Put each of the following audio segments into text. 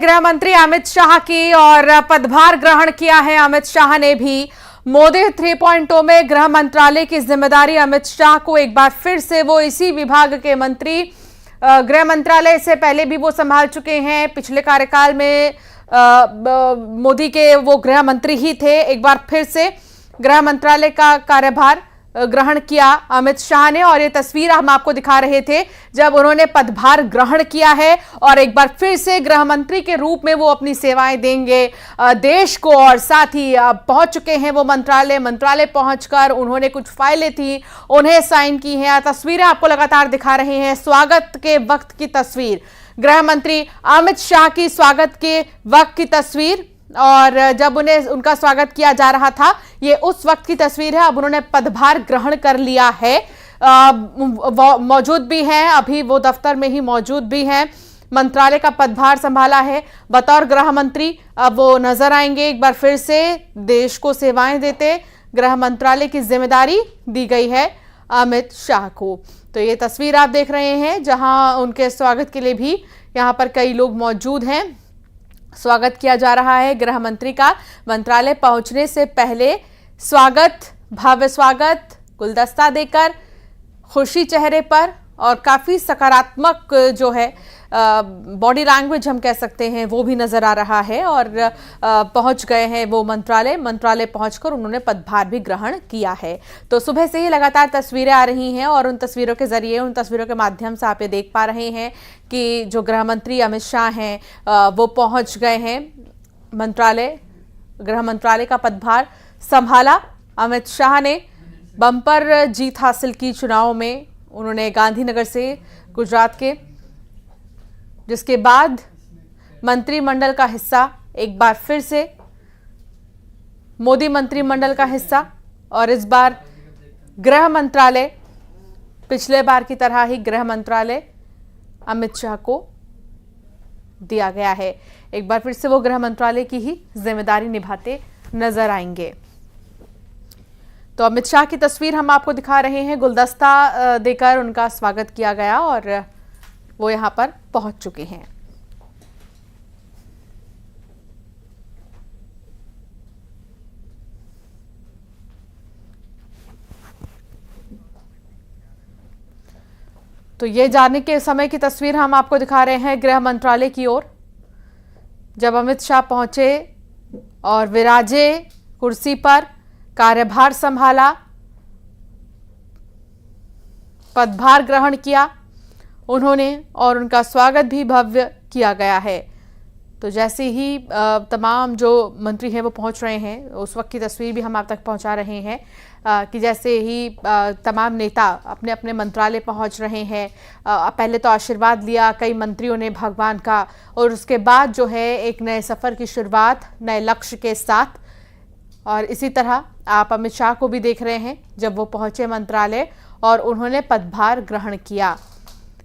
गृह मंत्री अमित शाह की और पदभार ग्रहण किया है। अमित शाह ने भी मोदी 3.0 में गृह मंत्रालय की जिम्मेदारी अमित शाह को एक बार फिर से वो इसी विभाग के मंत्री, गृह मंत्रालय से पहले भी वो संभाल चुके हैं। पिछले कार्यकाल में मोदी के वो गृह मंत्री ही थे। एक बार फिर से गृह मंत्रालय का कार्यभार ग्रहण किया अमित शाह ने और ये तस्वीर हम आपको दिखा रहे थे जब उन्होंने पदभार ग्रहण किया है और एक बार फिर से गृह मंत्री के रूप में वो अपनी सेवाएं देंगे देश को। और साथ ही पहुंच चुके हैं वो मंत्रालय पहुंचकर उन्होंने कुछ फाइलें थी उन्हें साइन की हैं। तस्वीरें आपको लगातार दिखा रहे हैं। स्वागत के वक्त की तस्वीर, गृह मंत्री अमित शाह की स्वागत के वक्त की तस्वीर, और जब उनका स्वागत किया जा रहा था ये उस वक्त की तस्वीर है। अब उन्होंने पदभार ग्रहण कर लिया है, मौजूद भी हैं, अभी वो दफ्तर में ही मौजूद भी हैं, मंत्रालय का पदभार संभाला है बतौर गृह मंत्री। अब वो नजर आएंगे एक बार फिर से देश को सेवाएं देते। गृह मंत्रालय की जिम्मेदारी दी गई है अमित शाह को। तो ये तस्वीर आप देख रहे हैं जहां उनके स्वागत के लिए भी यहाँ पर कई लोग मौजूद हैं। स्वागत किया जा रहा है गृह मंत्री का। मंत्रालय पहुंचने से पहले स्वागत, भव्य स्वागत, गुलदस्ता देकर, खुशी चेहरे पर और काफी सकारात्मक जो है बॉडी लैंग्वेज हम कह सकते हैं वो भी नजर आ रहा है। और पहुंच गए हैं वो मंत्रालय पहुंचकर उन्होंने पदभार भी ग्रहण किया है। तो सुबह से ही लगातार तस्वीरें आ रही हैं और उन तस्वीरों के जरिए, उन तस्वीरों के माध्यम से आप ये देख पा रहे हैं कि जो गृह मंत्री अमित शाह हैं वो पहुंच गए हैं मंत्रालय। गृह मंत्रालय का पदभार संभाला अमित शाह ने। बम्पर जीत हासिल की चुनाव में उन्होंने गांधीनगर से गुजरात के, जिसके बाद मंत्रिमंडल का हिस्सा, एक बार फिर से मोदी मंत्रिमंडल का हिस्सा, और इस बार गृह मंत्रालय, पिछले बार की तरह ही गृह मंत्रालय अमित शाह को दिया गया है। एक बार फिर से वो गृह मंत्रालय की ही जिम्मेदारी निभाते नजर आएंगे। तो अमित शाह की तस्वीर हम आपको दिखा रहे हैं। गुलदस्ता देकर उनका स्वागत किया गया और वो यहां पर पहुंच चुके हैं। तो ये जाने के समय की तस्वीर हम आपको दिखा रहे हैं गृह मंत्रालय की ओर, जब अमित शाह पहुंचे और विराजे कुर्सी पर, कार्यभार संभाला, पदभार ग्रहण किया उन्होंने और उनका स्वागत भी भव्य किया गया है। तो जैसे ही तमाम जो मंत्री हैं वो पहुंच रहे हैं, उस वक्त की तस्वीर भी हम आप तक पहुंचा रहे हैं कि जैसे ही तमाम नेता अपने अपने मंत्रालय पहुंच रहे हैं। पहले तो आशीर्वाद लिया कई मंत्रियों ने भगवान का, और उसके बाद जो है एक नए सफ़र की शुरुआत नए लक्ष्य के साथ। और इसी तरह आप अमित शाह को भी देख रहे हैं जब वो पहुंचे मंत्रालय और उन्होंने पदभार ग्रहण किया।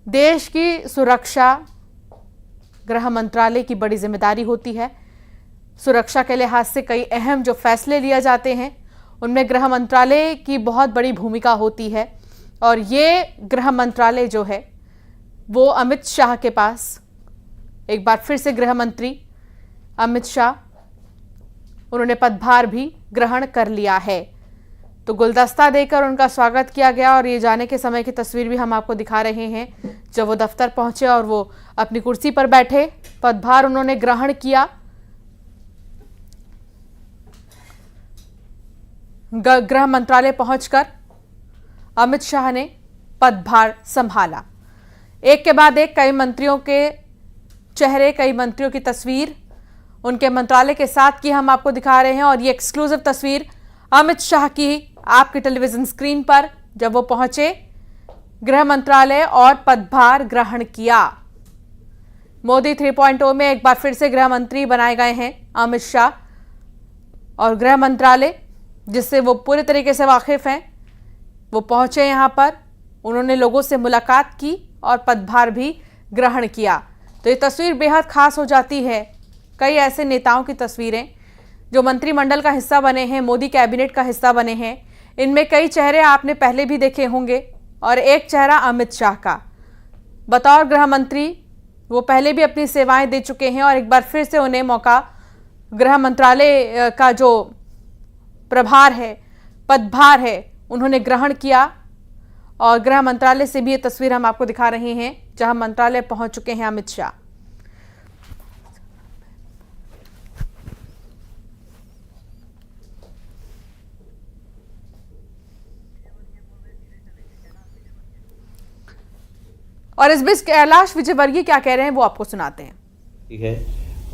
देश की सुरक्षा गृह मंत्रालय की बड़ी जिम्मेदारी होती है। सुरक्षा के लिहाज से कई अहम जो फैसले लिए जाते हैं उनमें गृह मंत्रालय की बहुत बड़ी भूमिका होती है। और ये गृह मंत्रालय जो है वो अमित शाह के पास, एक बार फिर से गृह मंत्री अमित शाह, उन्होंने पदभार भी ग्रहण कर लिया है। तो गुलदस्ता देकर उनका स्वागत किया गया और ये जाने के समय की तस्वीर भी हम आपको दिखा रहे हैं जब वो दफ्तर पहुंचे और वो अपनी कुर्सी पर बैठे, पदभार उन्होंने ग्रहण किया। गृह मंत्रालय पहुंचकर अमित शाह ने पदभार संभाला। एक के बाद एक कई मंत्रियों के चेहरे, कई मंत्रियों की तस्वीर उनके मंत्रालय के साथ की हम आपको दिखा रहे हैं। और ये एक्सक्लूसिव तस्वीर अमित शाह की आपकी टेलीविजन स्क्रीन पर जब वो पहुंचे गृह मंत्रालय और पदभार ग्रहण किया। मोदी 3.0 में एक बार फिर से गृह मंत्री बनाए गए हैं अमित शाह, और गृह मंत्रालय जिससे वो पूरे तरीके से वाकिफ हैं, वो पहुंचे यहां पर, उन्होंने लोगों से मुलाकात की और पदभार भी ग्रहण किया। तो ये तस्वीर बेहद खास हो जाती है। कई ऐसे नेताओं की तस्वीरें जो मंत्रिमंडल का हिस्सा बने हैं, मोदी कैबिनेट का हिस्सा बने हैं, इनमें कई चेहरे आपने पहले भी देखे होंगे और एक चेहरा अमित शाह का बतौर गृह मंत्री वो पहले भी अपनी सेवाएं दे चुके हैं और एक बार फिर से उन्हें मौका, गृह मंत्रालय का जो प्रभार है, पदभार है, उन्होंने ग्रहण किया। और गृह मंत्रालय से भी ये तस्वीर हम आपको दिखा रहे हैं जहां मंत्रालय पहुंच चुके हैं अमित शाह। और इस बीच कैलाश विजयवर्गीय क्या कह रहे हैं वो आपको सुनाते हैं। ठीक है।